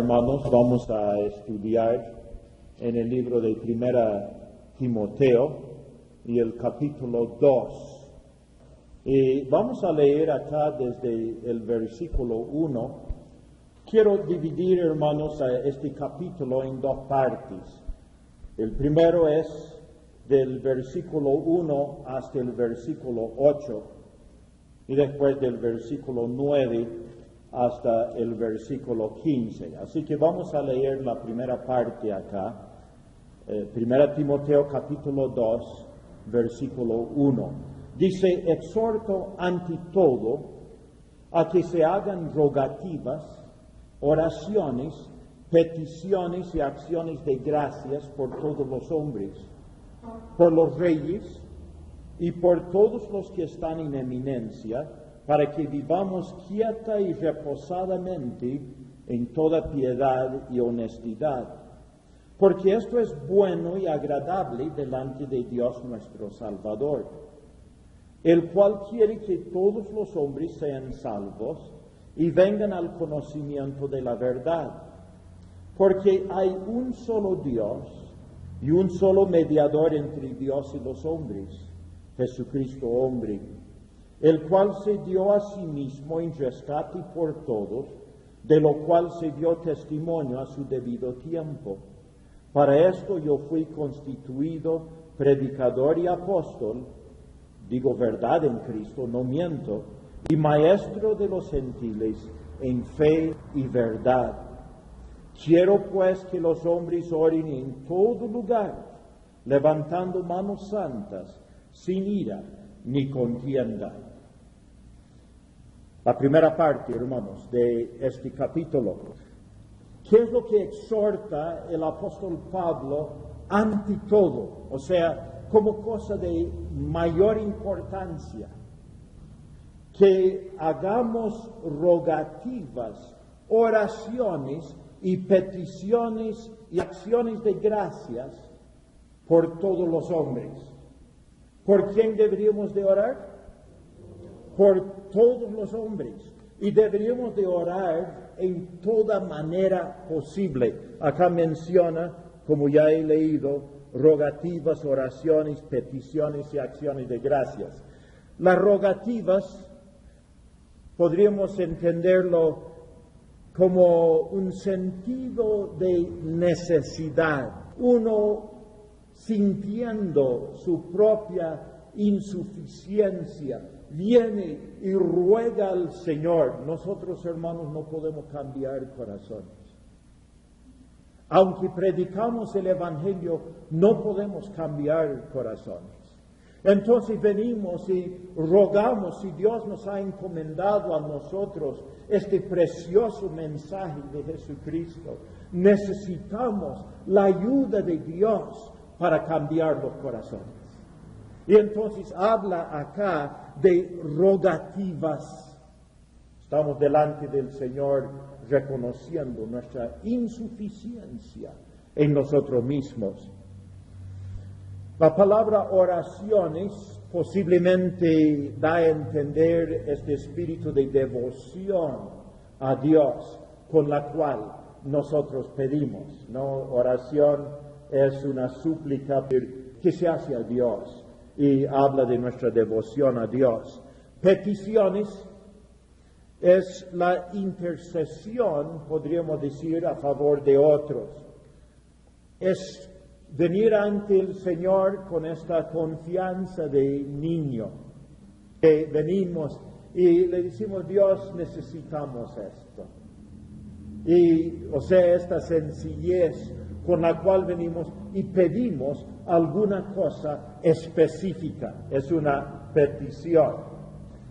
hermanos, vamos a estudiar en el libro de Primera Timoteo y el capítulo 2. Y vamos a leer acá desde el versículo 1. Quiero dividir, hermanos, este capítulo en dos partes. El primero es del versículo 1 hasta el versículo 8 y después del versículo 9 hasta el versículo 15. Así que vamos a leer la primera parte acá. Primera Timoteo capítulo 2, versículo 1. Dice: exhorto ante todo a que se hagan rogativas, oraciones, peticiones y acciones de gracias por todos los hombres, por los reyes y por todos los que están en eminencia, para que vivamos quieta y reposadamente en toda piedad y honestidad. Porque esto es bueno y agradable delante de Dios nuestro Salvador, el cual quiere que todos los hombres sean salvos y vengan al conocimiento de la verdad. Porque hay un solo Dios y un solo mediador entre Dios y los hombres, Jesucristo hombre, el cual se dio a sí mismo en rescate por todos, de lo cual se dio testimonio a su debido tiempo. Para esto yo fui constituido predicador y apóstol, digo verdad en Cristo, no miento, y maestro de los gentiles en fe y verdad. Quiero pues que los hombres oren en todo lugar, levantando manos santas, sin ira ni contienda. La primera parte, hermanos, de este capítulo. ¿Qué es lo que exhorta el apóstol Pablo ante todo? O sea, como cosa de mayor importancia. Que hagamos rogativas, oraciones y peticiones y acciones de gracias por todos los hombres. ¿Por quién deberíamos de orar? Por todos los hombres, y deberíamos de orar en toda manera posible. Acá menciona, como ya he leído, rogativas, oraciones, peticiones y acciones de gracias. Las rogativas podríamos entenderlo como un sentido de necesidad, uno sintiendo su propia insuficiencia, viene y ruega al Señor. Nosotros, hermanos, no podemos cambiar corazones. Aunque predicamos el Evangelio, no podemos cambiar corazones. Entonces venimos y rogamos, si Dios nos ha encomendado a nosotros este precioso mensaje de Jesucristo, necesitamos la ayuda de Dios para cambiar los corazones. Y entonces habla acá de rogativas. Estamos delante del Señor reconociendo nuestra insuficiencia en nosotros mismos. La palabra oraciones posiblemente da a entender este espíritu de devoción a Dios con la cual nosotros pedimos, ¿no? Oración es una súplica que se hace a Dios y habla de nuestra devoción a Dios. Peticiones es la intercesión, podríamos decir, a favor de otros. Es venir ante el Señor con esta confianza de niño, que venimos y le decimos: Dios, necesitamos esto. Y, o sea, esta sencillez con la cual venimos y pedimos alguna cosa específica, es una petición.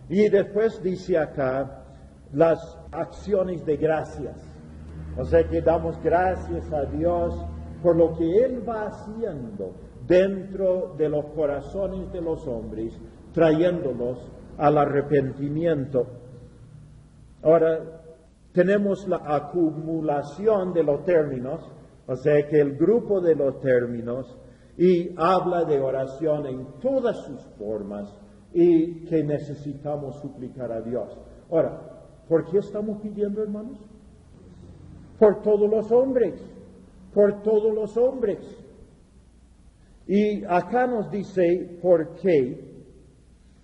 Y después dice acá las acciones de gracias, o sea que damos gracias a Dios por lo que Él va haciendo dentro de los corazones de los hombres, trayéndolos al arrepentimiento. Ahora, tenemos la acumulación de los términos, o sea que el grupo de los términos, y habla de oración en todas sus formas y que necesitamos suplicar a Dios. Ahora, ¿por qué estamos pidiendo, hermanos? por todos los hombres, por todos los hombres. Y acá nos dice por qué.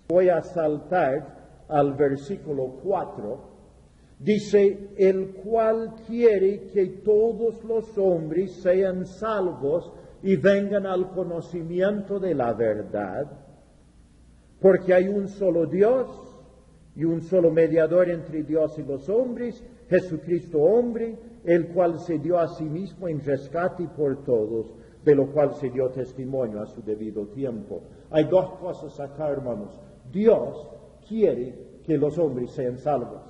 Voy a saltar al versículo 4. Dice, el cual quiere que todos los hombres sean salvos y vengan al conocimiento de la verdad, porque hay un solo Dios y un solo mediador entre Dios y los hombres, Jesucristo hombre, el cual se dio a sí mismo en rescate por todos, de lo cual se dio testimonio a su debido tiempo. Hay dos cosas acá, hermanos. Dios quiere que los hombres sean salvos.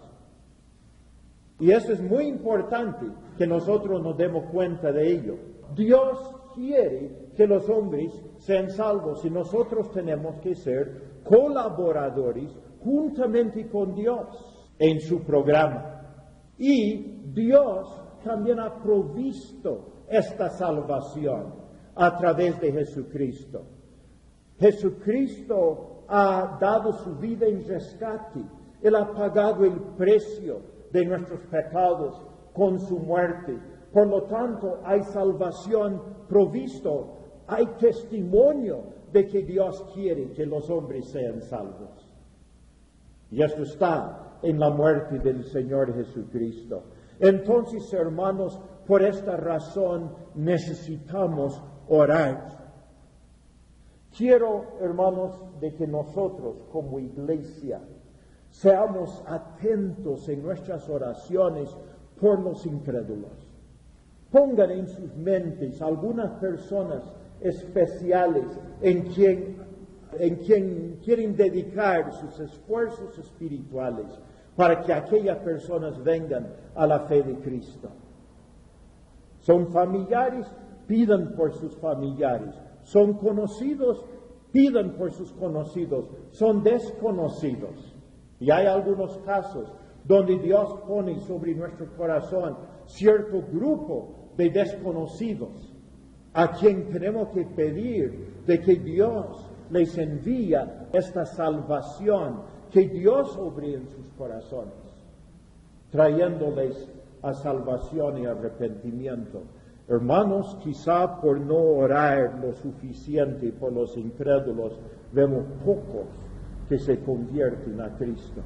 Y eso es muy importante que nosotros nos demos cuenta de ello. Dios quiere que los hombres sean salvos y nosotros tenemos que ser colaboradores juntamente con Dios en su programa. Y Dios también ha provisto esta salvación a través de Jesucristo. Jesucristo ha dado su vida en rescate. Él ha pagado el precio de nuestros pecados con su muerte. Por lo tanto, hay salvación provisto, hay testimonio de que Dios quiere que los hombres sean salvos. Y esto está en la muerte del Señor Jesucristo. Entonces, hermanos, por esta razón necesitamos orar. Quiero, hermanos, de que nosotros como iglesia seamos atentos en nuestras oraciones por los incrédulos. Pongan en sus mentes algunas personas especiales en quien quieren dedicar sus esfuerzos espirituales para que aquellas personas vengan a la fe de Cristo. Son familiares, pidan por sus familiares. Son conocidos, pidan por sus conocidos. Son desconocidos. Y hay algunos casos donde Dios pone sobre nuestro corazón cierto grupo de desconocidos a quien tenemos que pedir de que Dios les envía esta salvación, que Dios obre en sus corazones, trayéndoles a salvación y arrepentimiento. Hermanos, quizá por no orar lo suficiente por los incrédulos, vemos pocos que se convierten a Cristo.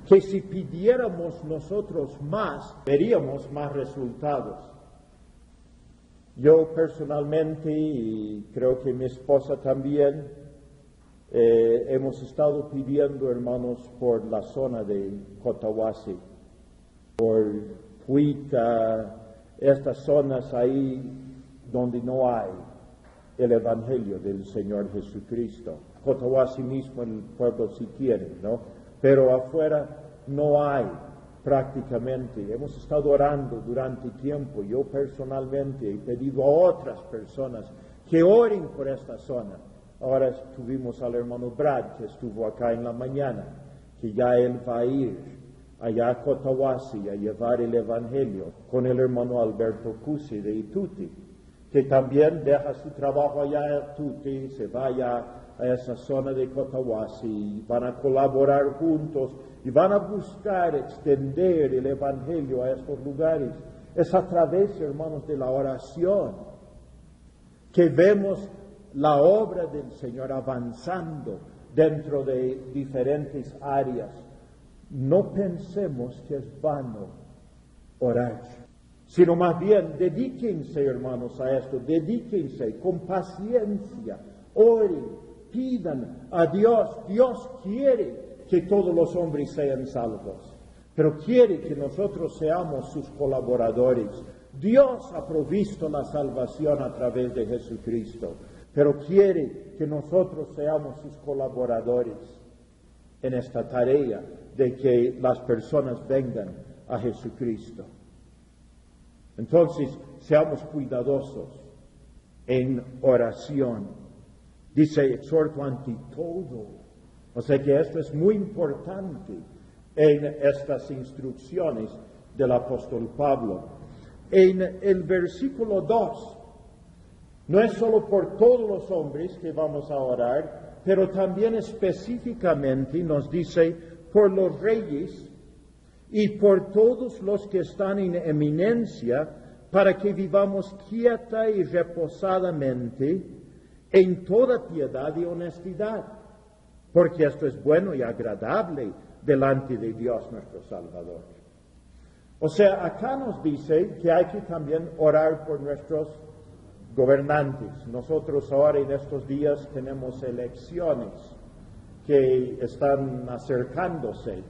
Que si pidiéramos nosotros más, veríamos más resultados. Yo personalmente, y creo que mi esposa también, hemos estado pidiendo, hermanos, por la zona de Cotahuasi, por Puita, estas zonas ahí donde no hay el Evangelio del Señor Jesucristo. Cotahuasi mismo, el pueblo si quiere, ¿no? Pero afuera no hay prácticamente. Hemos estado orando durante tiempo. Yo personalmente he pedido a otras personas que oren por esta zona. Ahora tuvimos al hermano Brad, que estuvo acá en la mañana, que ya él va a ir allá a Cotahuasi a llevar el Evangelio con el hermano Alberto Cusi de Ituti, que también deja su trabajo allá en Ituti, se vaya a esa zona de Cotahuasi, van a colaborar juntos y van a buscar extender el Evangelio a estos lugares. Es a través, hermanos, de la oración que vemos la obra del Señor avanzando dentro de diferentes áreas. No pensemos que es vano orar, sino más bien dedíquense, hermanos, a esto, dedíquense con paciencia, oren, pidan a Dios. Dios quiere que todos los hombres sean salvos, pero quiere que nosotros seamos sus colaboradores. Dios ha provisto la salvación a través de Jesucristo, pero quiere que nosotros seamos sus colaboradores en esta tarea de que las personas vengan a Jesucristo. Entonces, seamos cuidadosos en oración. Dice, exhorto ante todo. O sea que esto es muy importante en estas instrucciones del apóstol Pablo. En el versículo 2, no es solo por todos los hombres que vamos a orar, pero también específicamente nos dice por los reyes y por todos los que están en eminencia, para que vivamos quieta y reposadamente en toda piedad y honestidad, porque esto es bueno y agradable delante de Dios nuestro Salvador. O sea, acá nos dice que hay que también orar por nuestros gobernantes. Nosotros ahora en estos días tenemos elecciones que están acercándose.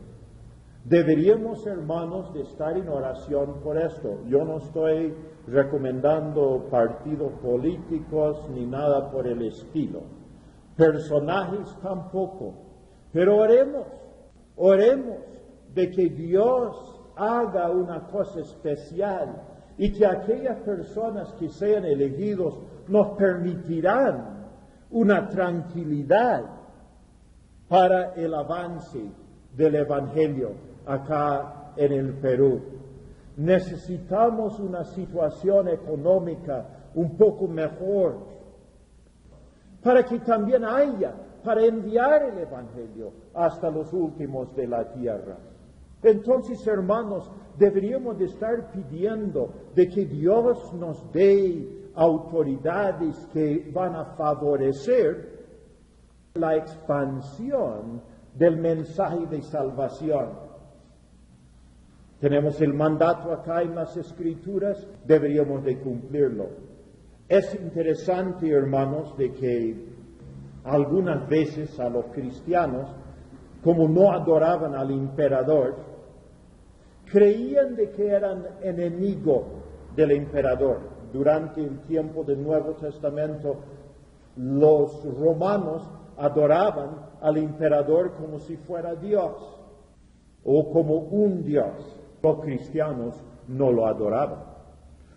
Deberíamos, hermanos, de estar en oración por esto. Yo no estoy recomendando partidos políticos ni nada por el estilo. Personajes tampoco. Pero oremos de que Dios haga una cosa especial y que aquellas personas que sean elegidos nos permitirán una tranquilidad para el avance del Evangelio acá en el Perú. Necesitamos una situación económica un poco mejor para que también haya para enviar el Evangelio hasta los últimos de la tierra. Entonces, hermanos, deberíamos de estar pidiendo de que Dios nos dé autoridades que van a favorecer la expansión del mensaje de salvación. Tenemos el mandato acá en las Escrituras, deberíamos de cumplirlo. Es interesante, hermanos, de que algunas veces a los cristianos, como no adoraban al emperador, creían de que eran enemigos del emperador. Durante el tiempo del Nuevo Testamento, los romanos adoraban al emperador como si fuera Dios o como un Dios. Los cristianos no lo adoraban.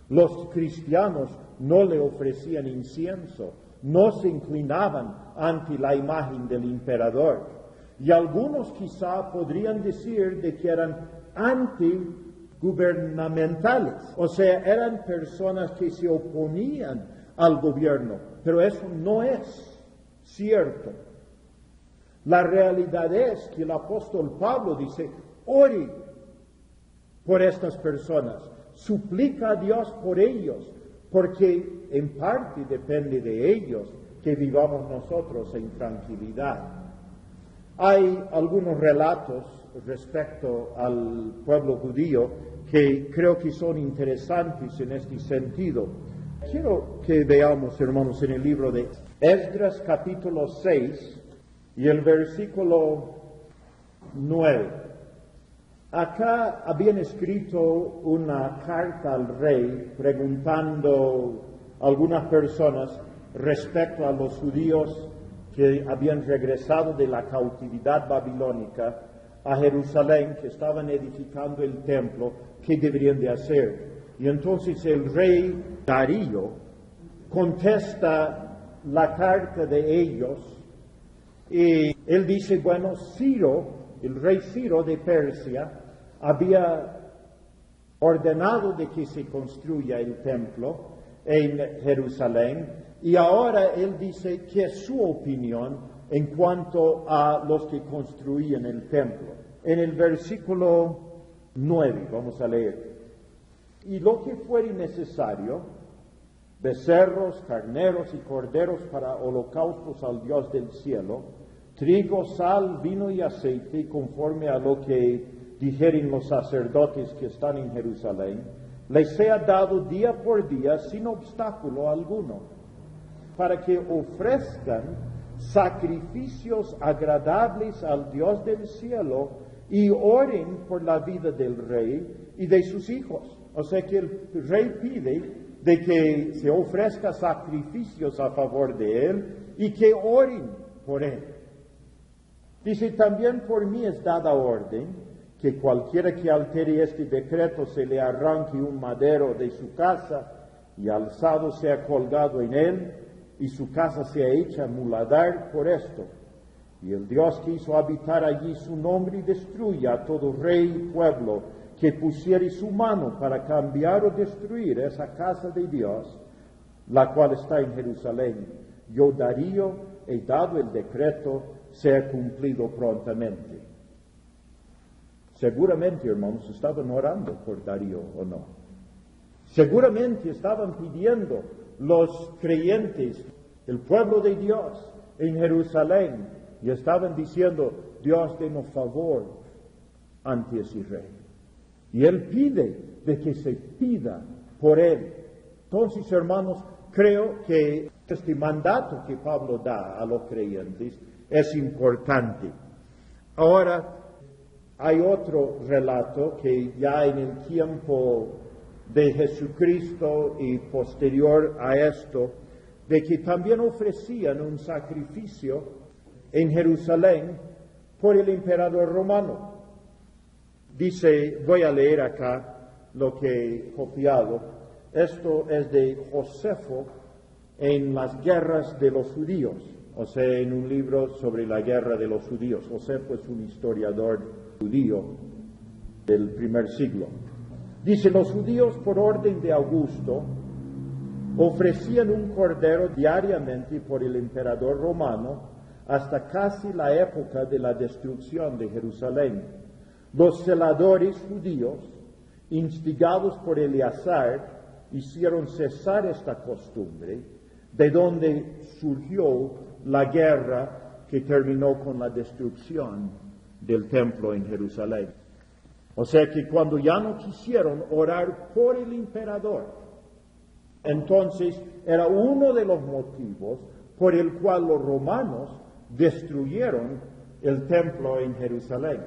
Los cristianos no le ofrecían incienso, no se inclinaban ante la imagen del emperador. Y algunos quizá podrían decir de que eran antigubernamentales, o sea, eran personas que se oponían al gobierno, pero eso no es cierto. La realidad es que el apóstol Pablo dice, ore por estas personas, suplica a Dios por ellos, porque en parte depende de ellos que vivamos nosotros en tranquilidad. Hay algunos relatos respecto al pueblo judío que creo que son interesantes en este sentido. Quiero que veamos, hermanos, en el libro de Esdras capítulo 6 y el versículo 9. Acá habían escrito una carta al rey preguntando a algunas personas respecto a los judíos que habían regresado de la cautividad babilónica a Jerusalén, que estaban edificando el templo, ¿qué deberían de hacer? Y entonces el rey Darío contesta la carta de ellos y él dice, bueno, el rey Ciro de Persia había ordenado de que se construya el templo en Jerusalén y ahora él dice que es su opinión en cuanto a los que construían el templo. En el versículo 9 vamos a leer. Y lo que fuere necesario, becerros, carneros y corderos para holocaustos al Dios del cielo, trigo, sal, vino y aceite, conforme a lo que dijeren los sacerdotes que están en Jerusalén, les sea dado día por día sin obstáculo alguno, para que ofrezcan sacrificios agradables al Dios del cielo y oren por la vida del rey y de sus hijos. O sea que el rey pide de que se ofrezca sacrificios a favor de él y que oren por él. Dice, también por mí es dada orden que cualquiera que altere este decreto se le arranque un madero de su casa y alzado sea colgado en él y su casa sea hecha muladar por esto. Y el Dios que hizo habitar allí su nombre y destruya a todo rey y pueblo que pusiere su mano para cambiar o destruir esa casa de Dios, la cual está en Jerusalén. Yo, Darío, he dado el decreto, sea cumplido prontamente. Seguramente, hermanos, estaban orando por Darío o no. Seguramente estaban pidiendo los creyentes, el pueblo de Dios en Jerusalén, y estaban diciendo, Dios, denos favor ante ese rey. Y él pide de que se pida por él. Entonces, hermanos, creo que este mandato que Pablo da a los creyentes es importante. Ahora, hay otro relato que ya en el tiempo de Jesucristo y posterior a esto, de que también ofrecían un sacrificio en Jerusalén por el emperador romano. Dice, voy a leer acá lo que he copiado. Esto es de Josefo en las guerras de los judíos, o sea, en un libro sobre la guerra de los judíos. Josefo es un historiador judío del primer siglo. Dice, los judíos por orden de Augusto ofrecían un cordero diariamente por el emperador romano hasta casi la época de la destrucción de Jerusalén. Los celadores judíos, instigados por Eleazar, hicieron cesar esta costumbre, de donde surgió la guerra que terminó con la destrucción del templo en Jerusalén. O sea que cuando ya no quisieron orar por el emperador, entonces era uno de los motivos por el cual los romanos destruyeron el templo en Jerusalén.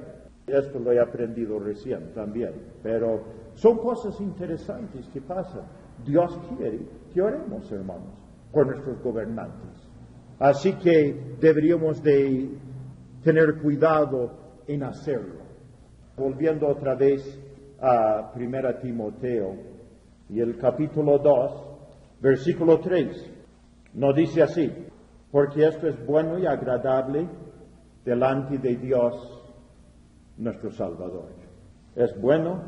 Esto lo he aprendido recién también, pero son cosas interesantes que pasan. Dios quiere que oremos, hermanos, por nuestros gobernantes. Así que deberíamos de tener cuidado en hacerlo. Volviendo otra vez a 1 Timoteo y el capítulo 2, versículo 3, nos dice así, porque esto es bueno y agradable delante de Dios nuestro Salvador. Es bueno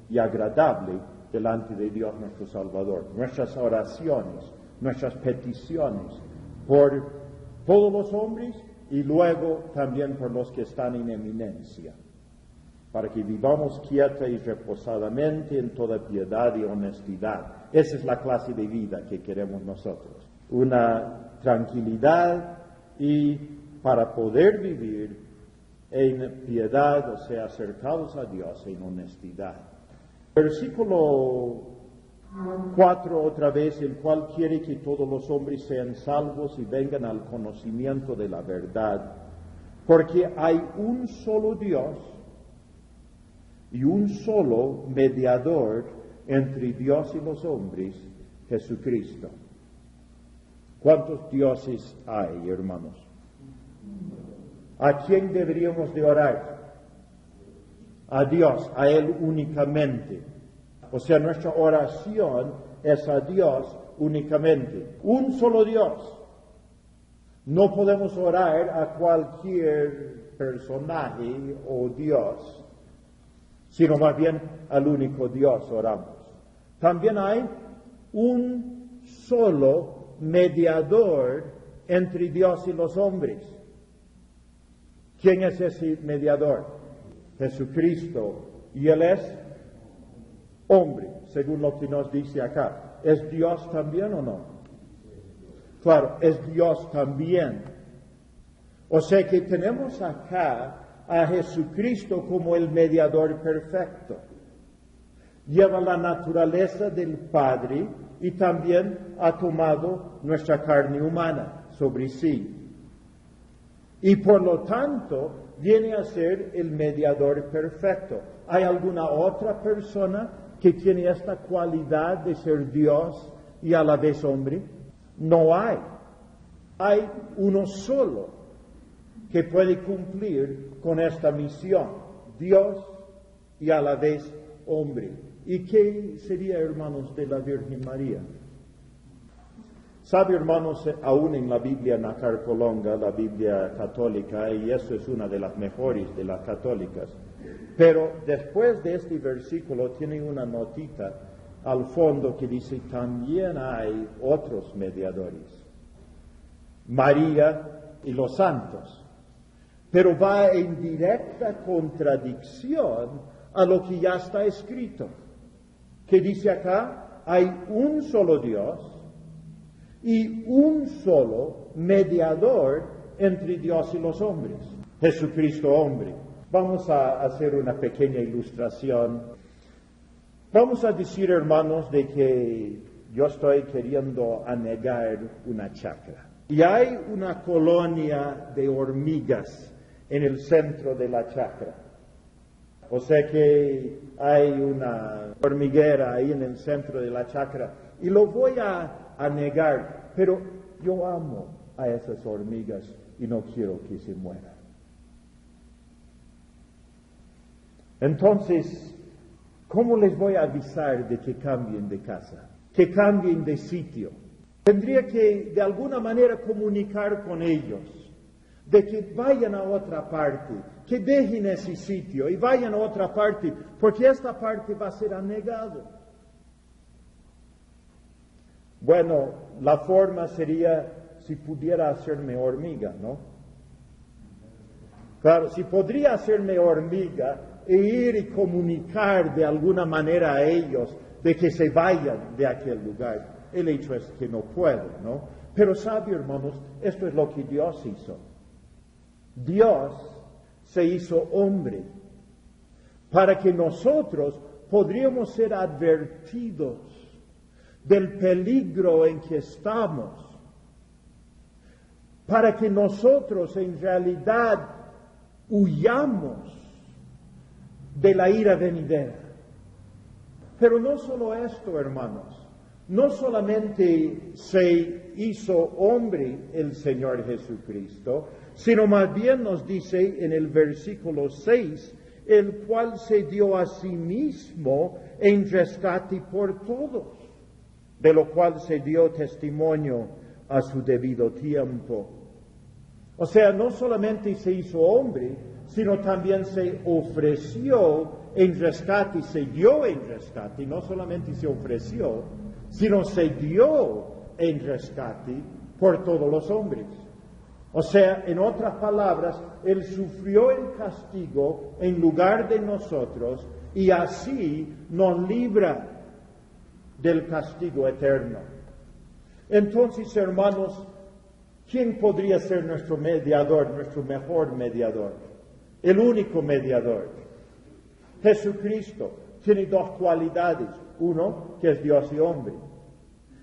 y agradable delante de Dios nuestro Salvador. Nuestras oraciones, nuestras peticiones por todos los hombres y luego también por los que están en eminencia, para que vivamos quieta y reposadamente en toda piedad y honestidad. Esa es la clase de vida que queremos nosotros. Una tranquilidad y para poder vivir en piedad, o sea, acercados a Dios en honestidad. Versículo 4 otra vez, el cual quiere que todos los hombres sean salvos y vengan al conocimiento de la verdad, porque hay un solo Dios y un solo mediador entre Dios y los hombres, Jesucristo. ¿Cuántos dioses hay, hermanos? ¿A quién deberíamos de orar? A Dios, a Él únicamente. O sea, nuestra oración es a Dios únicamente. Un solo Dios. No podemos orar a cualquier personaje o Dios, sino más bien al único Dios oramos. También hay un solo mediador entre Dios y los hombres. ¿Quién es ese mediador? Jesucristo. Y Él es hombre, según lo que nos dice acá. ¿Es Dios también o no? Claro, es Dios también. O sea que tenemos acá a Jesucristo como el mediador perfecto. Lleva la naturaleza del Padre y también ha tomado nuestra carne humana sobre sí. Y por lo tanto, viene a ser el mediador perfecto. ¿Hay alguna otra persona que tiene esta cualidad de ser Dios y a la vez hombre? No hay. Hay uno solo que puede cumplir con esta misión. Dios y a la vez hombre. ¿Y qué sería, hermanos, de la Virgen María? Sabe, hermanos, aún en la Biblia Nacarcolonga, la Biblia católica, y eso es una de las mejores de las católicas, pero después de este versículo tiene una notita al fondo que dice, también hay otros mediadores, María y los santos. pero va en directa contradicción a lo que ya está escrito. Que dice acá, hay un solo Dios y un solo mediador entre Dios y los hombres, Jesucristo hombre. Vamos a hacer una pequeña ilustración. Vamos a decir, hermanos, de que yo estoy queriendo anegar una chacra. Y hay una colonia de hormigas en el centro de la chacra. O sea que hay una hormiguera ahí en el centro de la chacra. Y lo voy a negar, pero yo amo a esas hormigas y no quiero que se mueran. Entonces, ¿cómo les voy a avisar de que cambien de casa? Que cambien de sitio. Tendría que de alguna manera comunicar con ellos, de que vayan a otra parte, que dejen ese sitio y vayan a otra parte, porque esta parte va a ser anegado. Bueno, la forma sería si pudiera hacerme hormiga, ¿no? Claro, si podría hacerme hormiga e ir y comunicar de alguna manera a ellos de que se vayan de aquel lugar. El hecho es que no puedo, ¿no? Pero sabe, hermanos, esto es lo que Dios hizo. Dios se hizo hombre para que nosotros podríamos ser advertidos del peligro en que estamos, para que nosotros en realidad huyamos de la ira venidera. Pero no solo esto, hermanos. No solamente se hizo hombre el Señor Jesucristo, sino más bien nos dice en el versículo 6, el cual se dio a sí mismo en rescate por todos, de lo cual se dio testimonio a su debido tiempo. O sea, no solamente se hizo hombre, sino también se ofreció en rescate, se dio en rescate, no solamente se ofreció, sino se dio en rescate por todos los hombres. O sea, en otras palabras, Él sufrió el castigo en lugar de nosotros y así nos libra del castigo eterno. Entonces, hermanos, ¿quién podría ser nuestro mediador, nuestro mejor mediador? El único mediador. Jesucristo tiene dos cualidades. Uno, que es Dios y hombre.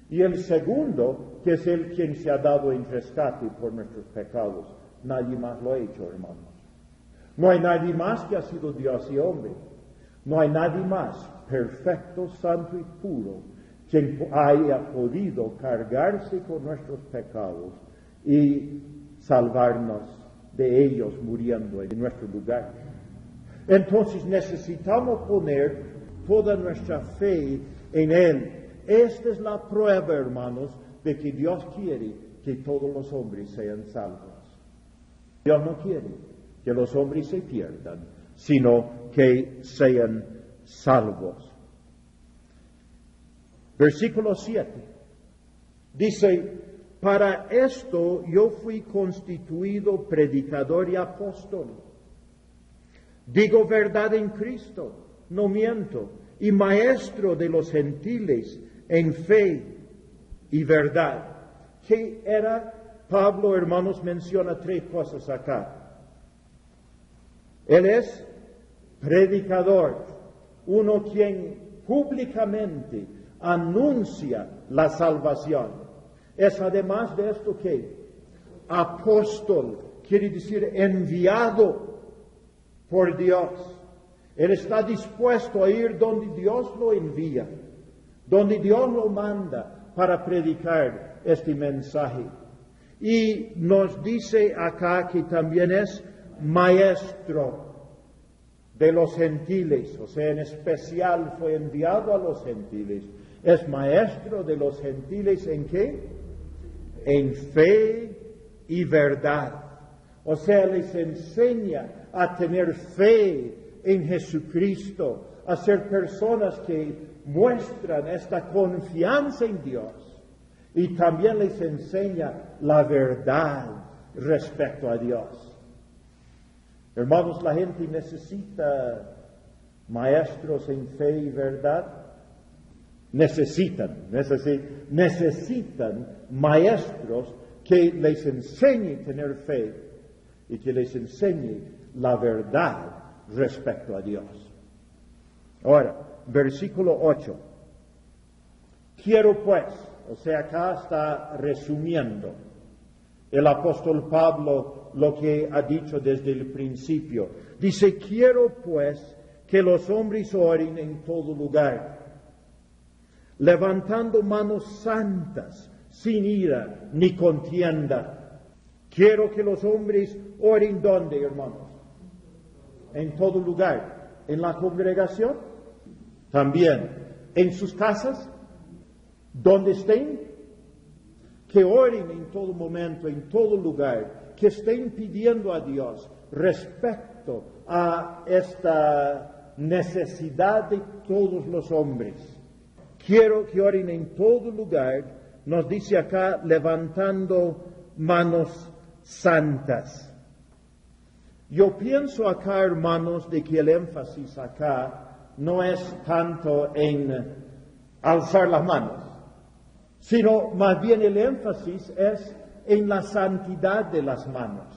Y el segundo, que es Él quien se ha dado en rescate por nuestros pecados. Nadie más lo ha hecho, hermanos. No hay nadie más que ha sido Dios y hombre. No hay nadie más perfecto, santo y puro quien haya podido cargarse con nuestros pecados y salvarnos de ellos muriendo en nuestro lugar. Entonces necesitamos poner toda nuestra fe en Él. Esta es la prueba, hermanos, de que Dios quiere que todos los hombres sean salvos. Dios no quiere que los hombres se pierdan, sino que sean salvos. Versículo 7 dice: para esto yo fui constituido predicador y apóstol. Digo verdad en Cristo, no miento, y maestro de los gentiles en fe y verdad. ¿Qué era? Pablo, hermanos, menciona tres cosas acá. Él es predicador, uno quien públicamente anuncia la salvación. Es además de esto que apóstol, quiere decir enviado por Dios. Él está dispuesto a ir donde Dios lo envía, donde Dios lo manda para predicar este mensaje. Y nos dice acá que también es maestro de los gentiles, o sea, en especial fue enviado a los gentiles. Es maestro de los gentiles ¿en qué? En fe y verdad. O sea, les enseña a tener fe en Jesucristo, a ser personas que muestran esta confianza en Dios. Y también les enseña la verdad respecto a Dios. Hermanos, la gente necesita maestros en fe y verdad. Necesitan maestros que les enseñen a tener fe y que les enseñe la verdad respecto a Dios. Ahora, versículo 8. Quiero pues, o sea, acá está resumiendo el apóstol Pablo lo que ha dicho desde el principio. Dice, quiero pues que los hombres oren en todo lugar, levantando manos santas, sin ira ni contienda. Quiero que los hombres oren, ¿dónde, hermanos? En todo lugar. ¿En la congregación? También. ¿En sus casas? ¿Dónde estén? Que oren en todo momento, en todo lugar, que estén pidiendo a Dios respecto a esta necesidad de todos los hombres. Quiero que oren en todo lugar, nos dice acá, levantando manos santas. Yo pienso acá, hermanos, de que el énfasis acá no es tanto en alzar las manos, sino más bien el énfasis es en la santidad de las manos.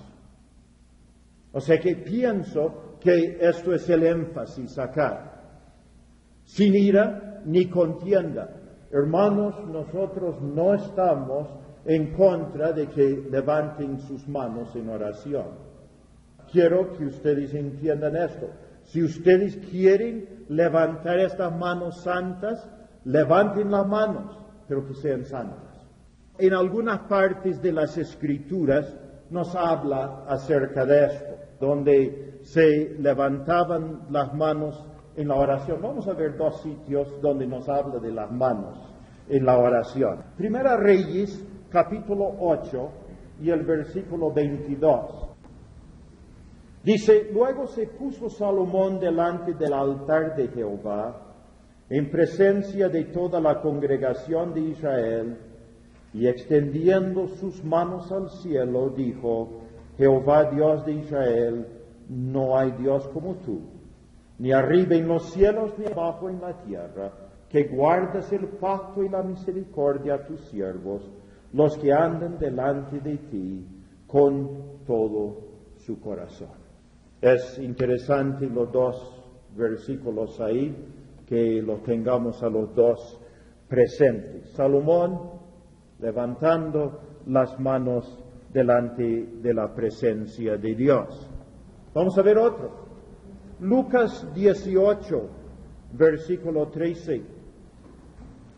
O sea que pienso que esto es el énfasis acá. Sin ira ni contienda. Hermanos, nosotros no estamos en contra de que levanten sus manos en oración. Quiero que ustedes entiendan esto. Si ustedes quieren levantar estas manos santas, levanten las manos, pero que sean santas. En algunas partes de las Escrituras nos habla acerca de esto, donde se levantaban las manos en la oración. Vamos a ver dos sitios donde nos habla de las manos en la oración. Primera Reyes, capítulo 8 y el versículo 22. Dice, luego se puso Salomón delante del altar de Jehová, en presencia de toda la congregación de Israel, y extendiendo sus manos al cielo, dijo, Jehová Dios de Israel, no hay Dios como tú, ni arriba en los cielos ni abajo en la tierra, que guardas el pacto y la misericordia a tus siervos, los que andan delante de ti con todo su corazón. Es interesante los dos versículos ahí, que los tengamos a los dos presentes. Salomón levantando las manos delante de la presencia de Dios. Vamos a ver otro. Lucas 18, versículo 13.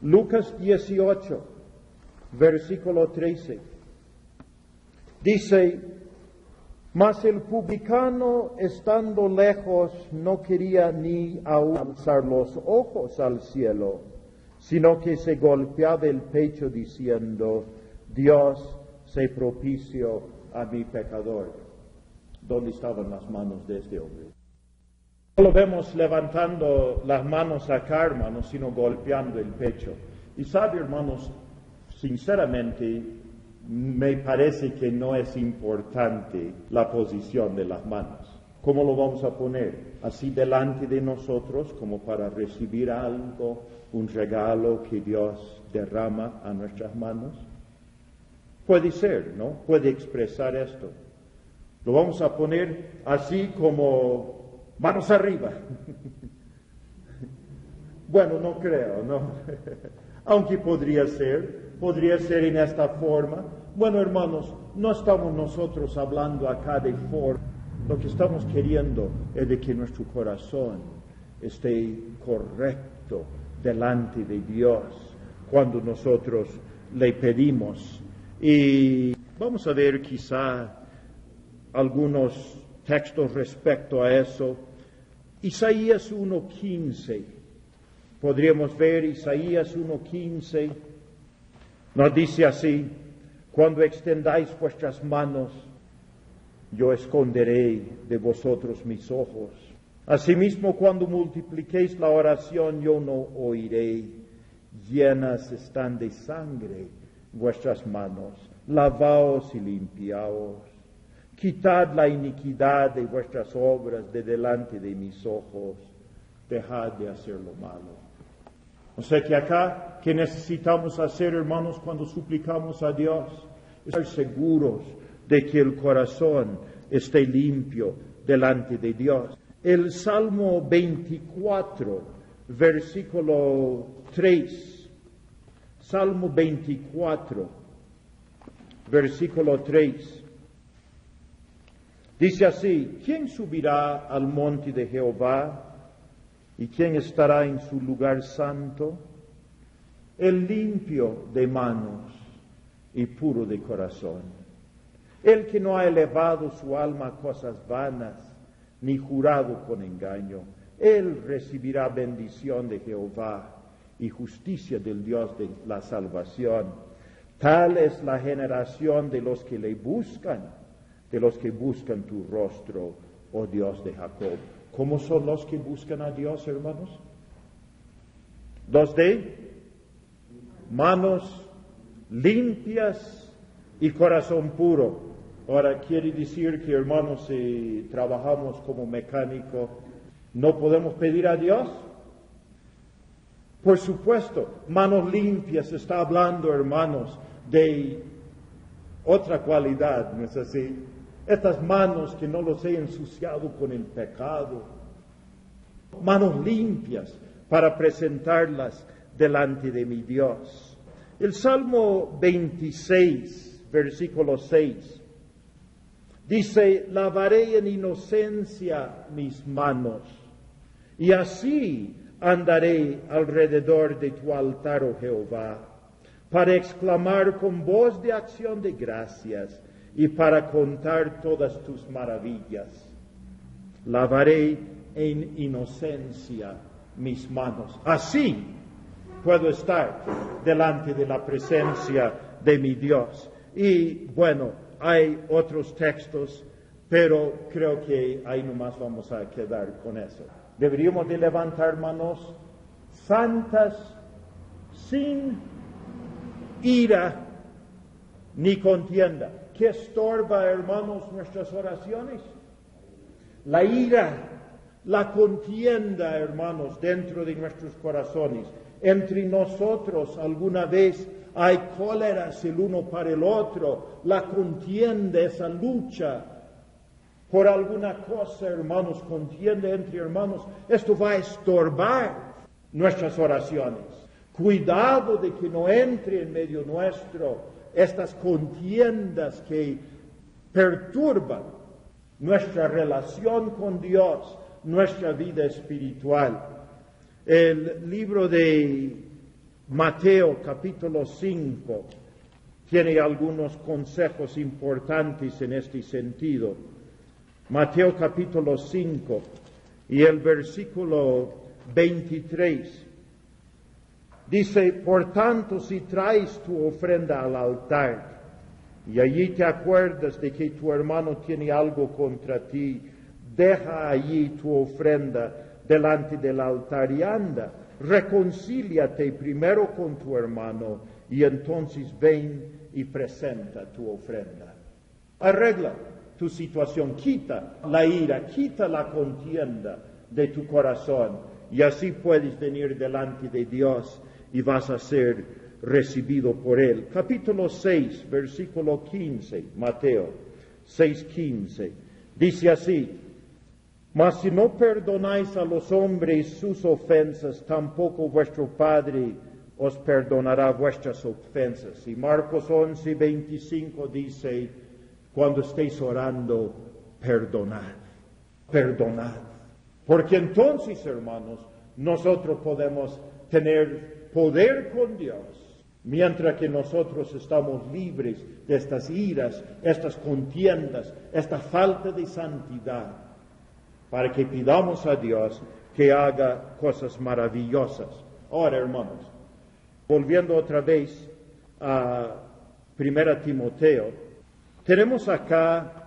Lucas 18, versículo 13. Dice, mas el publicano, estando lejos, no quería ni aún alzar los ojos al cielo, sino que se golpeaba el pecho diciendo, Dios, sé propicio a mi pecador. ¿Dónde estaban las manos de este hombre? No lo vemos levantando las manos acá, hermanos, sino golpeando el pecho. Y sabe, hermanos, sinceramente, me parece que no es importante la posición de las manos. ¿Cómo lo vamos a poner? Así delante de nosotros, como para recibir algo, un regalo que Dios derrama a nuestras manos. Puede ser, ¿no? Puede expresar esto. Lo vamos a poner así como manos arriba. Bueno, no creo, ¿no? Aunque podría ser en esta forma. Bueno, hermanos, no estamos nosotros hablando acá de forma. Lo que estamos queriendo es de que nuestro corazón esté correcto delante de Dios cuando nosotros le pedimos. Y vamos a ver quizá algunos textos respecto a eso. Isaías 1:15. Podríamos ver Isaías 1:15. Nos dice así, cuando extendáis vuestras manos, yo esconderé de vosotros mis ojos. Asimismo, cuando multipliquéis la oración, yo no oiré. Llenas están de sangre vuestras manos. Lavaos y limpiaos. Quitad la iniquidad de vuestras obras de delante de mis ojos, dejad de hacer lo malo. O sea que acá, ¿qué necesitamos hacer, hermanos, cuando suplicamos a Dios? Estar seguros de que el corazón esté limpio delante de Dios. El Salmo 24, versículo 3. Salmo 24, versículo 3. Dice así: ¿quién subirá al monte de Jehová? ¿Y quién estará en su lugar santo? El limpio de manos y puro de corazón, el que no ha elevado su alma a cosas vanas, ni jurado con engaño. Él recibirá bendición de Jehová y justicia del Dios de la salvación. Tal es la generación de los que le buscan, de los que buscan tu rostro, oh Dios de Jacob. ¿Cómo son los que buscan a Dios, hermanos? Los de manos limpias y corazón puro. Ahora, ¿quiere decir que, hermanos, si trabajamos como mecánico, no podemos pedir a Dios? Por supuesto, manos limpias está hablando, hermanos, de otra cualidad, ¿no es así? Estas manos que no los he ensuciado con el pecado. Manos limpias para presentarlas delante de mi Dios. El Salmo 26, versículo 6, dice: lavaré en inocencia mis manos, y así andaré alrededor de tu altar, oh Jehová, para exclamar con voz de acción de gracias y para contar todas tus maravillas. Lavaré en inocencia mis manos. Así puedo estar delante de la presencia de mi Dios. Y bueno, hay otros textos, pero creo que ahí nomás vamos a quedar con eso. Deberíamos de levantar manos santas, sin ira ni contienda. ¿Qué estorba, hermanos, nuestras oraciones? La ira, la contienda, hermanos, dentro de nuestros corazones. Entre nosotros alguna vez hay cóleras el uno para el otro, la contienda, esa lucha por alguna cosa, hermanos, contienda entre hermanos. Esto va a estorbar nuestras oraciones. Cuidado de que no entre en medio nuestro estas contiendas que perturban nuestra relación con Dios, nuestra vida espiritual. El libro de Mateo, capítulo 5, tiene algunos consejos importantes en este sentido. Mateo, capítulo 5, y el versículo 23. Dice: por tanto, si traes tu ofrenda al altar, y allí te acuerdas de que tu hermano tiene algo contra ti, deja allí tu ofrenda delante del altar y anda, reconcíliate primero con tu hermano, y entonces ven y presenta tu ofrenda. Arregla tu situación, quita la ira, quita la contienda de tu corazón, y así puedes venir delante de Dios y vas a ser recibido por Él. Capítulo 6, versículo 15, Mateo 6:15, dice así: mas si no perdonáis a los hombres sus ofensas, tampoco vuestro Padre os perdonará vuestras ofensas. Y Marcos 11:25 dice: cuando estéis orando, perdonad, perdonad. Porque entonces, hermanos, nosotros podemos tener poder con Dios, mientras que nosotros estamos libres de estas iras, estas contiendas, esta falta de santidad, para que pidamos a Dios que haga cosas maravillosas. Ahora, hermanos, volviendo otra vez a 1 Timoteo, tenemos acá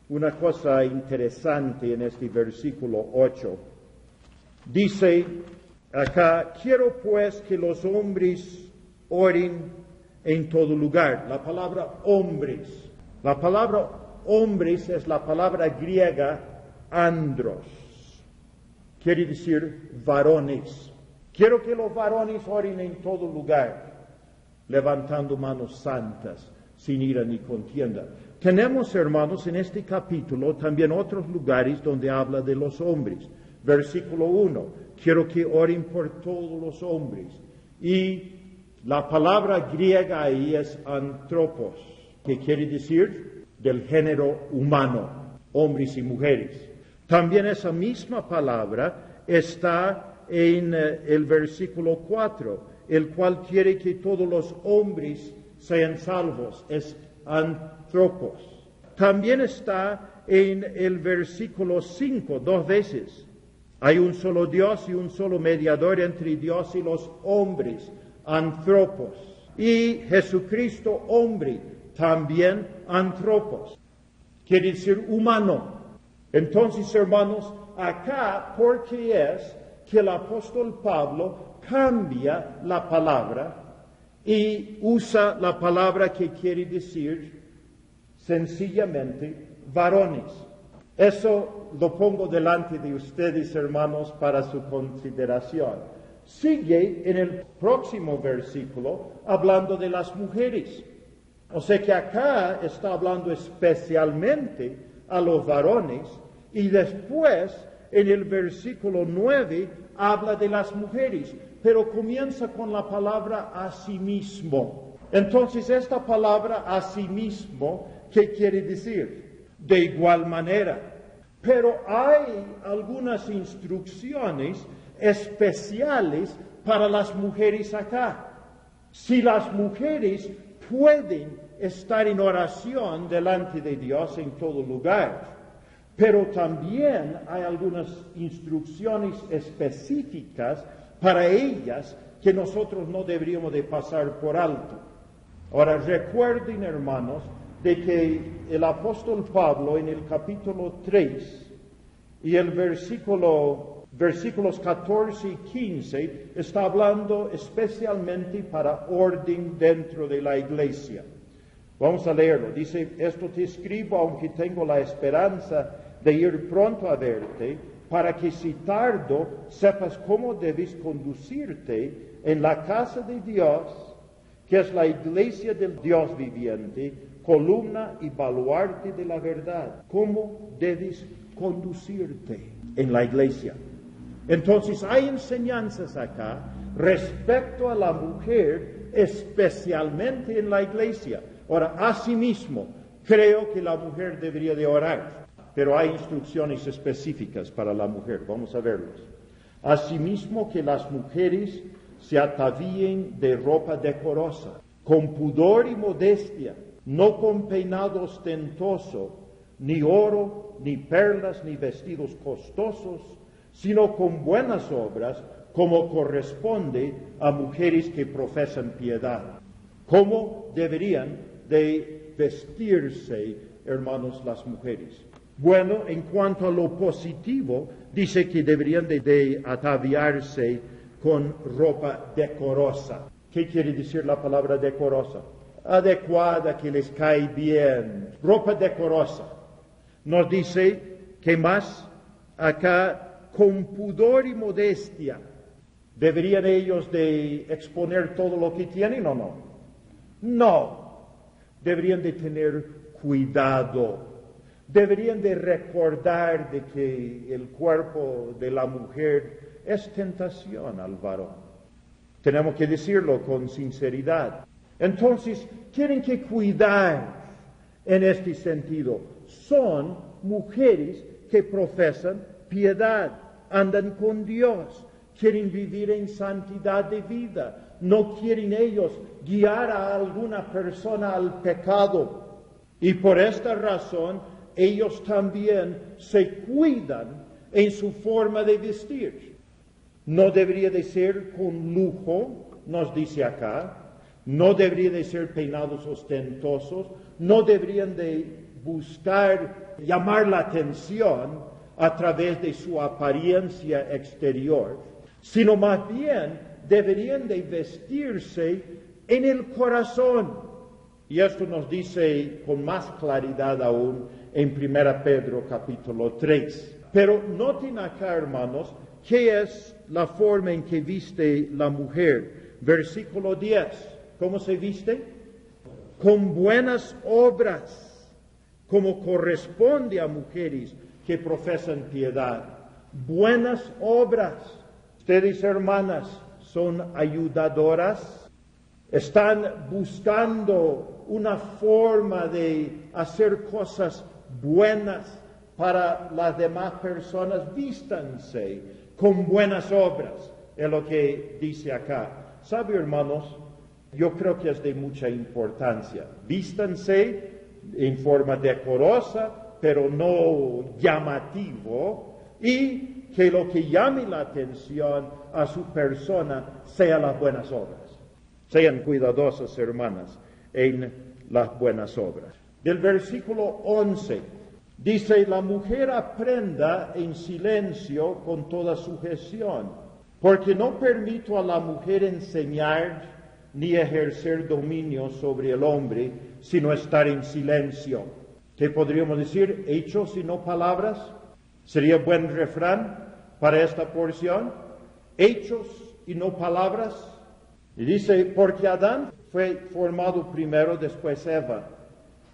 una cosa interesante en este versículo 8. Dice acá: quiero pues que los hombres oren en todo lugar. La palabra hombres, la palabra hombres es la palabra griega andros. Quiere decir varones. Quiero que los varones oren en todo lugar, levantando manos santas, sin ira ni contienda. Tenemos, hermanos, en este capítulo también otros lugares donde habla de los hombres. Versículo 1, quiero que oren por todos los hombres. Y la palabra griega ahí es antropos, que quiere decir del género humano, hombres y mujeres. También esa misma palabra está en el versículo 4, el cual quiere que todos los hombres sean salvos, es antropos. También está en el versículo 5, 2 veces. Hay un solo Dios y un solo mediador entre Dios y los hombres, antropos. Y Jesucristo, hombre, también antropos. Quiere decir humano. Entonces, hermanos, acá, ¿por qué es que el apóstol Pablo cambia la palabra y usa la palabra que quiere decir sencillamente varones? Eso lo pongo delante de ustedes, hermanos, para su consideración. Sigue en el próximo versículo hablando de las mujeres. O sea que acá está hablando especialmente a los varones, y después en el versículo 9 habla de las mujeres, pero comienza con la palabra asimismo. Entonces esta palabra asimismo, ¿qué quiere decir? De igual manera. Pero hay algunas instrucciones especiales para las mujeres acá. Si las mujeres pueden estar en oración delante de Dios en todo lugar, pero también hay algunas instrucciones específicas para ellas que nosotros no deberíamos de pasar por alto. Ahora recuerden, hermanos, de que el apóstol Pablo en el capítulo 3 y el versículos 14 y 15 está hablando especialmente para orden dentro de la iglesia. Vamos a leerlo. Dice, esto te escribo aunque tengo la esperanza de ir pronto a verte, para que si tardo sepas cómo debes conducirte en la casa de Dios, que es la iglesia del Dios viviente, columna y baluarte de la verdad. ¿Cómo debes conducirte en la iglesia? Entonces hay enseñanzas acá respecto a la mujer, especialmente en la iglesia. Ahora, asimismo, creo que la mujer debería de orar, pero hay instrucciones específicas para la mujer. Vamos a verlos. Asimismo, que las mujeres se atavíen de ropa decorosa, con pudor y modestia, no con peinado ostentoso, ni oro, ni perlas, ni vestidos costosos, sino con buenas obras, como corresponde a mujeres que profesan piedad. ¿Cómo deberían de vestirse, hermanos, las mujeres? Bueno, en cuanto a lo positivo, dice que deberían de ataviarse con ropa decorosa. ¿Qué quiere decir la palabra decorosa? Adecuada, que les cae bien. Ropa decorosa. Nos dice que más acá, con pudor y modestia. ¿Deberían ellos de exponer todo lo que tienen o no? No. Deberían de tener cuidado. Deberían de recordar de que el cuerpo de la mujer es tentación al varón. Tenemos que decirlo con sinceridad. Entonces, tienen que cuidar en este sentido. Son mujeres que profesan piedad, andan con Dios, quieren vivir en santidad de vida. No quieren ellos guiar a alguna persona al pecado. Y por esta razón, ellos también se cuidan en su forma de vestir. No debería de ser con lujo, nos dice acá. No debería de ser peinados ostentosos. No deberían de buscar llamar la atención a través de su apariencia exterior, sino más bien deberían de vestirse en el corazón. Y esto nos dice con más claridad aún en 1 Pedro capítulo 3. Pero noten acá, hermanos, qué es la forma en que viste la mujer. Versículo 10. ¿Cómo se viste? Con buenas obras, como corresponde a mujeres que profesan piedad. Buenas obras. Ustedes, hermanas, son ayudadoras. Están buscando una forma de hacer cosas buenas para las demás personas. Vístanse con buenas obras, es lo que dice acá. ¿Sabe, hermanos? Yo creo que es de mucha importancia. Vístanse en forma decorosa, pero no llamativo, y que lo que llame la atención a su persona sea las buenas obras. Sean cuidadosas, hermanas, en las buenas obras. Del versículo 11, dice, la mujer aprenda en silencio con toda sujeción, porque no permito a la mujer enseñar ni ejercer dominio sobre el hombre, sino estar en silencio. ¿Qué podríamos decir? Hechos y no palabras. ¿Sería buen refrán para esta porción? Hechos y no palabras. Y dice, porque Adán fue formado primero, después Eva.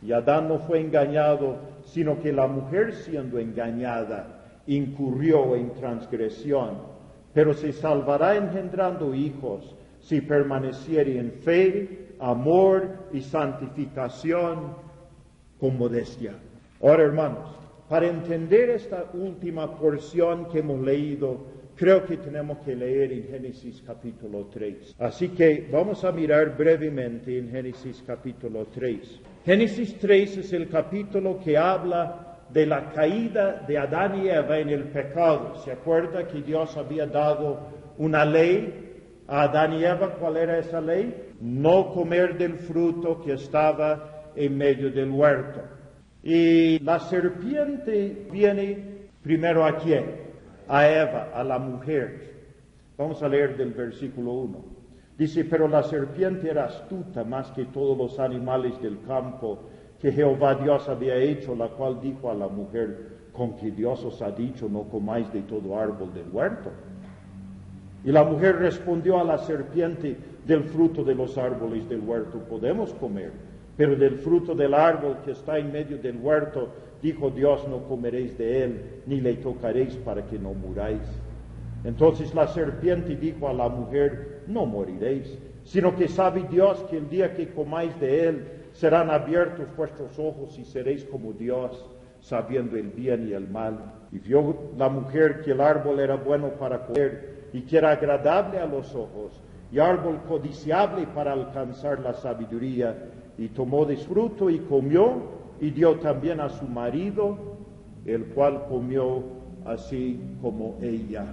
Y Adán no fue engañado, sino que la mujer, siendo engañada, incurrió en transgresión. Pero se salvará engendrando hijos, si permaneciere en fe, amor y santificación con modestia. Ahora, hermanos, para entender esta última porción que hemos leído, creo que tenemos que leer en Génesis capítulo 3. Así que vamos a mirar brevemente en Génesis capítulo 3. Génesis 3 es el capítulo que habla de la caída de Adán y Eva en el pecado. ¿Se acuerda que Dios había dado una ley a Adán y Eva? ¿Cuál era esa ley? No comer del fruto que estaba en medio del huerto. Y la serpiente viene primero ¿a quién? A Eva, a la mujer. Vamos a leer del versículo 1. Dice, pero la serpiente era astuta más que todos los animales del campo que Jehová Dios había hecho, la cual dijo a la mujer, con que Dios os ha dicho, no comáis de todo árbol del huerto. Y la mujer respondió a la serpiente, del fruto de los árboles del huerto podemos comer, pero del fruto del árbol que está en medio del huerto, dijo Dios, no comeréis de él, ni le tocaréis para que no muráis. Entonces la serpiente dijo a la mujer, no moriréis, sino que sabe Dios que el día que comáis de él, serán abiertos vuestros ojos y seréis como Dios, sabiendo el bien y el mal. Y vio la mujer que el árbol era bueno para comer, y que era agradable a los ojos, y árbol codiciable para alcanzar la sabiduría, y tomó de su fruto y comió, y dio también a su marido, el cual comió así como ella.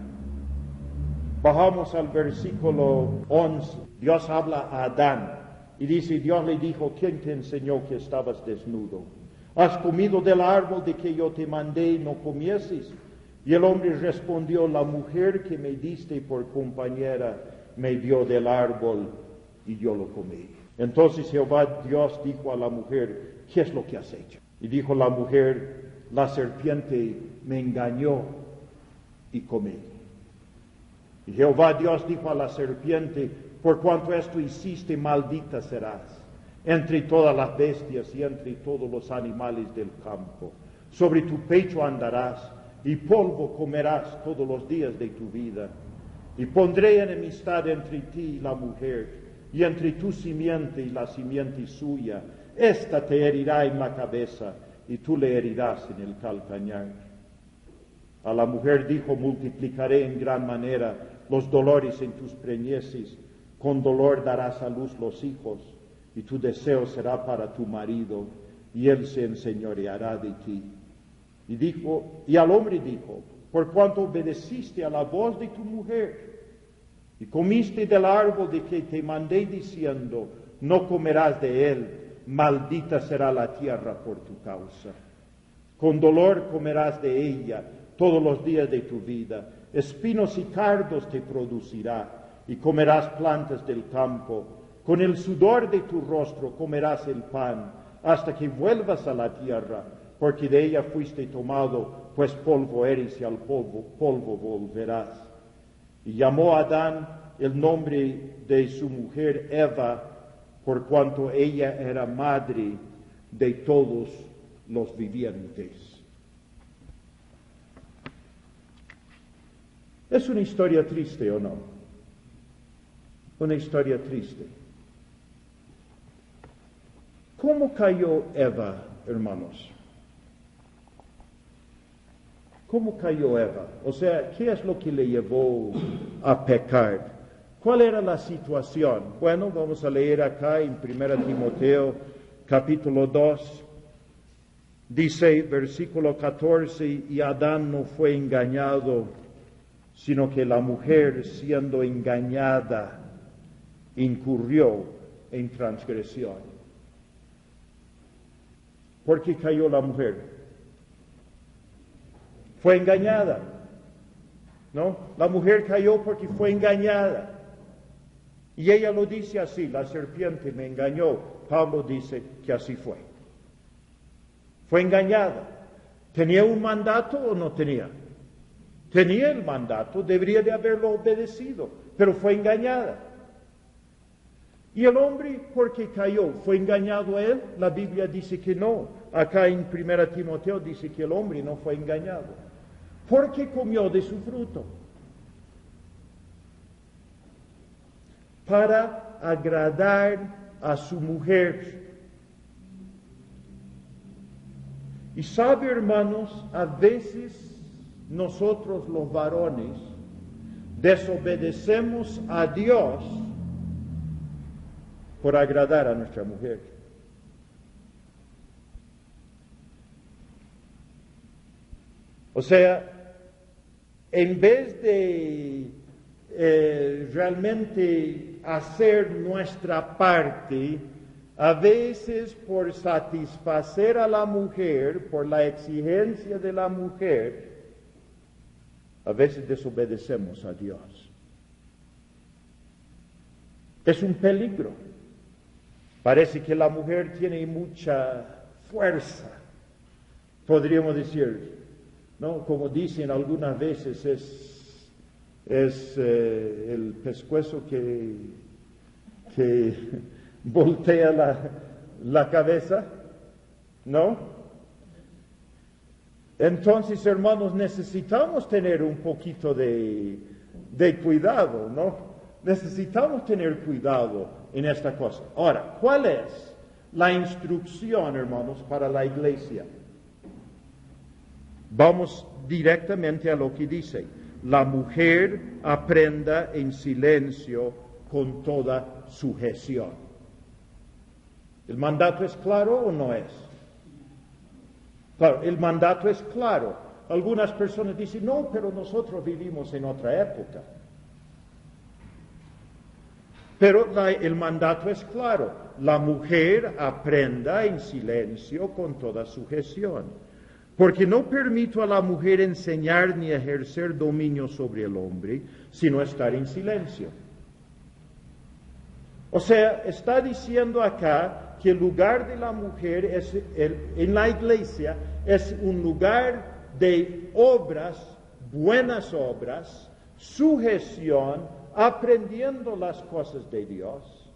Bajamos al versículo 11. Dios habla a Adán, y dice, Dios le dijo, ¿quién te enseñó que estabas desnudo? ¿Has comido del árbol de que yo te mandé y no comieses? Y el hombre respondió, la mujer que me diste por compañera me dio del árbol y yo lo comí. Entonces Jehová Dios dijo a la mujer, ¿qué es lo que has hecho? Y dijo la mujer, la serpiente me engañó y comí. Y Jehová Dios dijo a la serpiente, por cuanto esto hiciste, maldita serás entre todas las bestias y entre todos los animales del campo. Sobre tu pecho andarás, y polvo comerás todos los días de tu vida. Y pondré enemistad entre ti y la mujer, y entre tu simiente y la simiente suya. Esta te herirá en la cabeza, y tú le herirás en el calcañar. A la mujer dijo, multiplicaré en gran manera los dolores en tus preñeces, con dolor darás a luz los hijos, y tu deseo será para tu marido, y él se enseñoreará de ti. Y al hombre dijo, por cuanto obedeciste a la voz de tu mujer, y comiste del árbol de que te mandé diciendo, no comerás de él, maldita será la tierra por tu causa. Con dolor comerás de ella todos los días de tu vida, espinos y cardos te producirá, y comerás plantas del campo. Con el sudor de tu rostro comerás el pan hasta que vuelvas a la tierra, porque de ella fuiste tomado, pues polvo eres y al polvo volverás. Y llamó a Adán el nombre de su mujer Eva, por cuanto ella era madre de todos los vivientes. ¿Es una historia triste o no? Una historia triste. ¿Cómo cayó Eva, hermanos? ¿Cómo cayó Eva? O sea, ¿qué es lo que le llevó a pecar? ¿Cuál era la situación? Bueno, vamos a leer acá en 1 Timoteo capítulo 2. Dice, versículo 14, y Adán no fue engañado, sino que la mujer, siendo engañada, incurrió en transgresión. ¿Por qué cayó la mujer? Fue engañada, ¿no? La mujer cayó porque fue engañada. Y ella lo dice así, la serpiente me engañó. Pablo dice que así fue. Fue engañada. ¿Tenía un mandato o no tenía? Tenía el mandato, debería de haberlo obedecido, pero fue engañada. ¿Y el hombre por qué cayó? ¿Fue engañado a él? La Biblia dice que no. Acá en 1 Timoteo dice que el hombre no fue engañado. ¿Por qué comió de su fruto? Para agradar a su mujer. Y sabe, hermanos, a veces nosotros los varones desobedecemos a Dios por agradar a nuestra mujer. O sea, en vez de realmente hacer nuestra parte, a veces por satisfacer a la mujer, por la exigencia de la mujer, a veces desobedecemos a Dios. Es un peligro. Parece que la mujer tiene mucha fuerza, podríamos decir, ¿no? Como dicen algunas veces, es el pescuezo que voltea la cabeza, ¿no? Entonces, hermanos, necesitamos tener un poquito de cuidado, ¿no? Necesitamos tener cuidado en esta cosa. Ahora, ¿cuál es la instrucción, hermanos, para la iglesia? Vamos directamente a lo que dice. La mujer aprenda en silencio con toda sujeción. ¿El mandato es claro o no es? Claro, el mandato es claro. Algunas personas dicen, no, pero nosotros vivimos en otra época. Pero el mandato es claro. La mujer aprenda en silencio con toda sujeción. Porque no permito a la mujer enseñar ni ejercer dominio sobre el hombre, sino estar en silencio. O sea, está diciendo acá que el lugar de la mujer en la iglesia es un lugar de obras, buenas obras, sujeción, aprendiendo las cosas de Dios,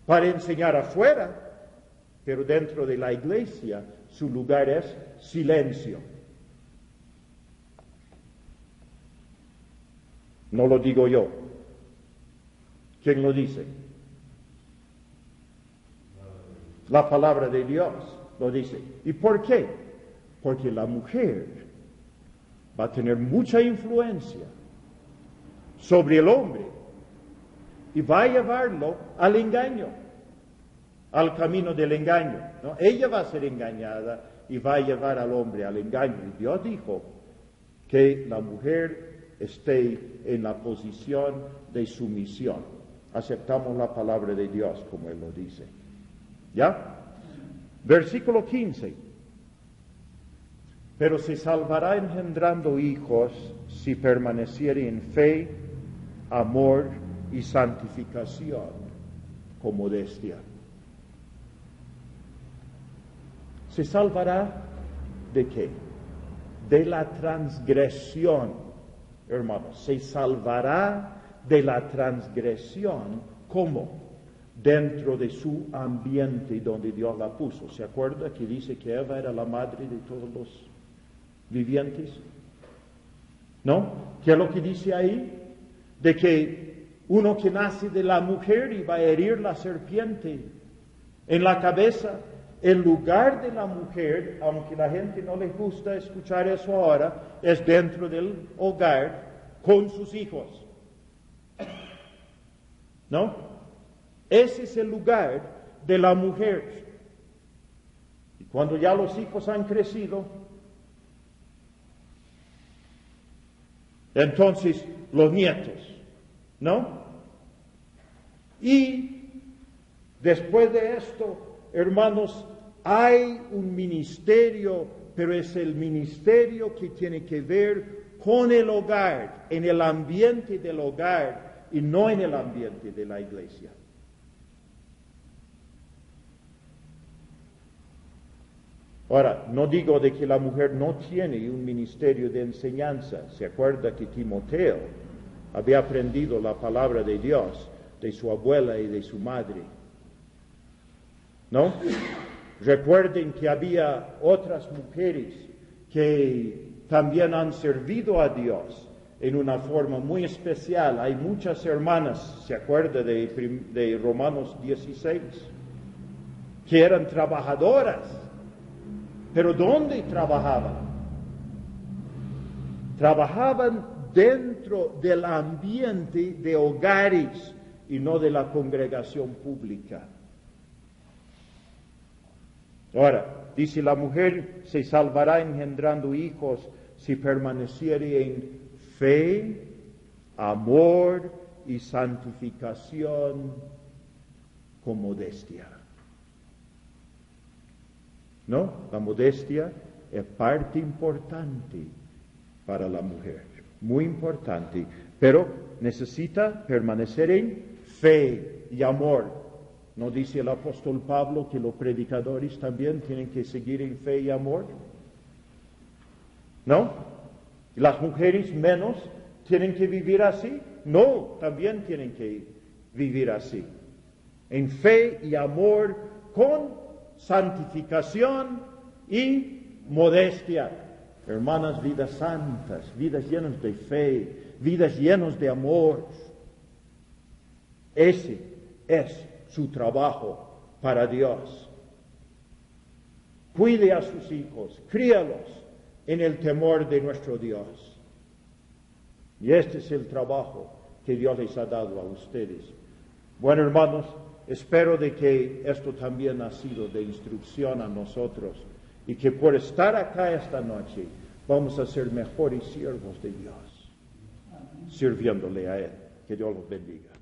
para enseñar afuera, pero dentro de la iglesia su lugar es silencio. No lo digo yo. ¿Quién lo dice? La palabra de Dios lo dice. ¿Y por qué? Porque la mujer va a tener mucha influencia sobre el hombre y va a llevarlo al engaño, al camino del engaño, ¿no? Ella va a ser engañada y va a llevar al hombre al engaño. Y Dios dijo que la mujer esté en la posición de sumisión. Aceptamos la palabra de Dios como Él lo dice. ¿Ya? Versículo 15. Pero se salvará engendrando hijos si permaneciere en fe, amor y santificación. con modestia. ¿Se salvará de qué? De la transgresión, hermanos. Se salvará de la transgresión, ¿cómo? Dentro de su ambiente donde Dios la puso. ¿Se acuerda que dice que Eva era la madre de todos los vivientes? ¿No? ¿Qué es lo que dice ahí? De que uno que nace de la mujer iba a herir la serpiente en la cabeza. El lugar de la mujer, aunque la gente no le gusta escuchar eso ahora, es dentro del hogar con sus hijos. ¿No? Ese es el lugar de la mujer. Y cuando ya los hijos han crecido, entonces los nietos, ¿no? Y después de esto, hermanos, hay un ministerio, pero es el ministerio que tiene que ver con el hogar, en el ambiente del hogar y no en el ambiente de la iglesia. Ahora, no digo de que la mujer no tiene un ministerio de enseñanza. ¿Se acuerda que Timoteo había aprendido la palabra de Dios de su abuela y de su madre? ¿No? Recuerden que había otras mujeres que también han servido a Dios en una forma muy especial. Hay muchas hermanas, ¿se acuerda de Romanos 16? Que eran trabajadoras. ¿Pero dónde trabajaban? Trabajaban dentro del ambiente de hogares y no de la congregación pública. Ahora, dice la mujer se salvará engendrando hijos si permaneciere en fe, amor y santificación con modestia. ¿No? La modestia es parte importante para la mujer, muy importante, pero necesita permanecer en fe y amor. ¿No dice el apóstol Pablo que los predicadores también tienen que seguir en fe y amor? ¿No? ¿Y las mujeres menos tienen que vivir así? No, también tienen que vivir así. En fe y amor con santificación y modestia. Hermanas, vidas santas, vidas llenas de fe, vidas llenas de amor. Ese es su trabajo para Dios. Cuide a sus hijos, críalos en el temor de nuestro Dios. Y este es el trabajo que Dios les ha dado a ustedes. Bueno, hermanos, espero de que esto también ha sido de instrucción a nosotros y que por estar acá esta noche vamos a ser mejores siervos de Dios, sirviéndole a Él. Que Dios los bendiga.